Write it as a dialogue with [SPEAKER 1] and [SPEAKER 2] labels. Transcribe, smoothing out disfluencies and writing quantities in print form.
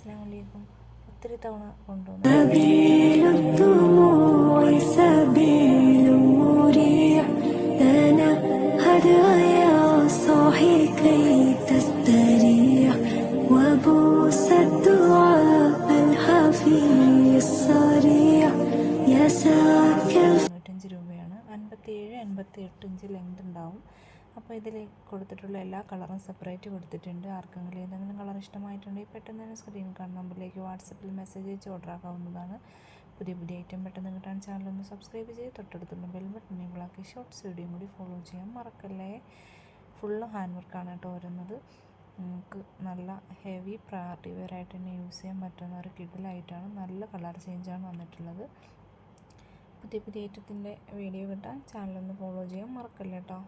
[SPEAKER 1] അസ്സലാമു അലൈക്കും. ഒത്തിരി തവണ കൊണ്ടുവന്നു. രൂപയാണ്. 57-58 ഇഞ്ച് ലെങ്ത് ഉണ്ടാവും. അപ്പോൾ ഇതിൽ കൊടുത്തിട്ടുള്ള എല്ലാ കളറും സെപ്പറേറ്റ് കൊടുത്തിട്ടുണ്ട്. ആർക്കെങ്കിലും ഏതെങ്കിലും കളർ ഇഷ്ടമായിട്ടുണ്ടെങ്കിൽ പെട്ടെന്ന് തന്നെ സ്ക്രീനിൽ കാണുന്ന നമ്പറിലേക്ക് വാട്സപ്പിൽ മെസ്സേജ് അയച്ച് ഓർഡർ ആക്കാവുന്നതാണ്. പുതിയ ഐറ്റം പെട്ടെന്ന് കിട്ടാൻ ചാനലൊന്ന് സബ്സ്ക്രൈബ് ചെയ്ത് തൊട്ടടുത്തുള്ള ബെൽ ബട്ടൺ എനേബിൾ ആക്കി ഷോർട്സ് വീഡിയോയും കൂടി ഫോളോ ചെയ്യാൻ മറക്കല്ലേ. ഫുള്ള് ഹാൻഡ് വർക്കാണ് കേട്ടോ വരുന്നത്. നമുക്ക് നല്ല ഹെവി പാർട്ടി വെയർ ആയിട്ട് തന്നെ യൂസ് ചെയ്യാൻ പറ്റുന്ന ഒരു കിഡിലായിട്ടാണ്. നല്ല കളർ ചേഞ്ചാണ് വന്നിട്ടുള്ളത്. പുതിയ ഐറ്റത്തിൻ്റെ വീഡിയോ കിട്ടാൻ ചാനലൊന്ന് ഫോളോ ചെയ്യാൻ മറക്കല്ലേ കേട്ടോ.